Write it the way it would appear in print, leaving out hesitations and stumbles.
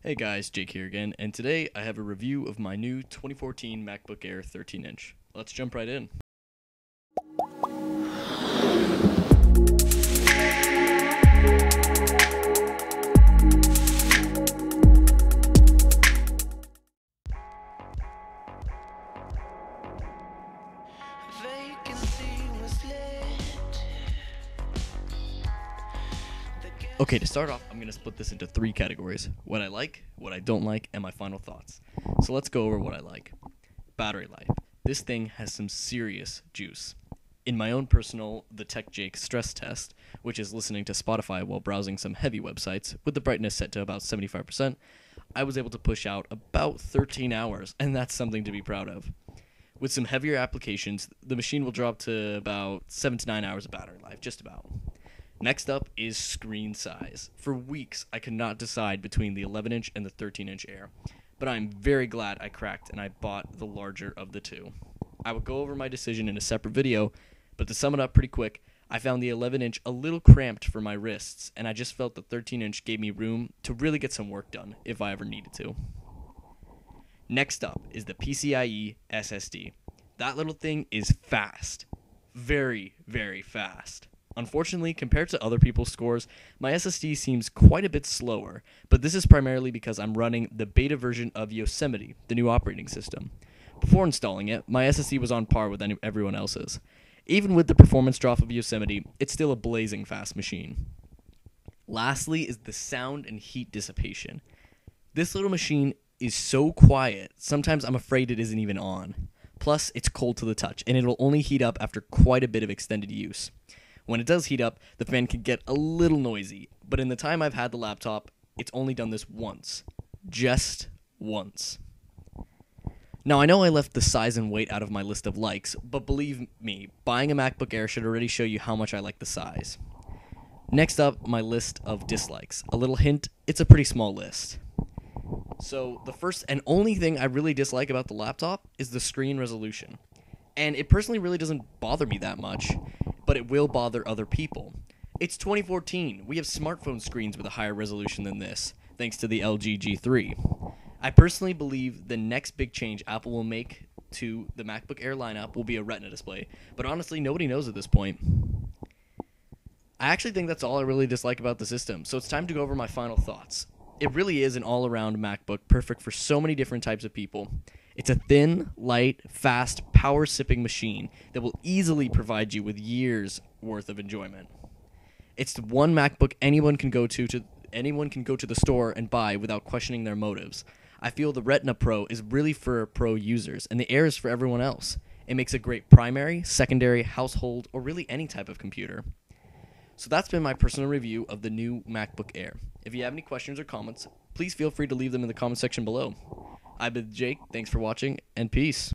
Hey guys, Jake here again, and today I have a review of my new 2014 MacBook Air 13-inch. Let's jump right in. Okay, to start off, I'm going to split this into three categories: what I like, what I don't like, and my final thoughts. So let's go over what I like. Battery life. This thing has some serious juice. In my own personal The Tech Jake stress test, which is listening to Spotify while browsing some heavy websites with the brightness set to about 75%, I was able to push out about 13 hours, and that's something to be proud of. With some heavier applications, the machine will drop to about 7 to 9 hours of battery life, just about. Next up is screen size. For weeks, I could not decide between the 11-inch and the 13-inch Air, but I'm very glad I cracked and I bought the larger of the two. I will go over my decision in a separate video, but to sum it up pretty quick, I found the 11-inch a little cramped for my wrists, and I just felt the 13-inch gave me room to really get some work done if I ever needed to. Next up is the PCIe SSD. That little thing is fast. Very, very fast. Unfortunately, compared to other people's scores, my SSD seems quite a bit slower, but this is primarily because I'm running the beta version of Yosemite, the new operating system. Before installing it, my SSD was on par with everyone else's. Even with the performance drop of Yosemite, it's still a blazing fast machine. Lastly is the sound and heat dissipation. This little machine is so quiet, sometimes I'm afraid it isn't even on. Plus, it's cold to the touch, and it'll only heat up after quite a bit of extended use. When it does heat up, the fan can get a little noisy, but in the time I've had the laptop, it's only done this once. Just once. Now, I know I left the size and weight out of my list of likes, but believe me, buying a MacBook Air should already show you how much I like the size. Next up, my list of dislikes. A little hint, it's a pretty small list. So, the first and only thing I really dislike about the laptop is the screen resolution. And it personally really doesn't bother me that much, but it will bother other people. It's 2014. We have smartphone screens with a higher resolution than this, thanks to the LG G3. I personally believe the next big change Apple will make to the MacBook Air lineup will be a Retina display, but honestly, nobody knows at this point. I actually think that's all I really dislike about the system, so it's time to go over my final thoughts. It really is an all-around MacBook, perfect for so many different types of people. It's a thin, light, fast, power-sipping machine that will easily provide you with years' worth of enjoyment. It's the one MacBook anyone can go to the store and buy without questioning their motives. I feel the Retina Pro is really for pro users, and the Air is for everyone else. It makes a great primary, secondary, household, or really any type of computer. So that's been my personal review of the new MacBook Air. If you have any questions or comments, please feel free to leave them in the comment section below. I've been Jake, thanks for watching, and peace.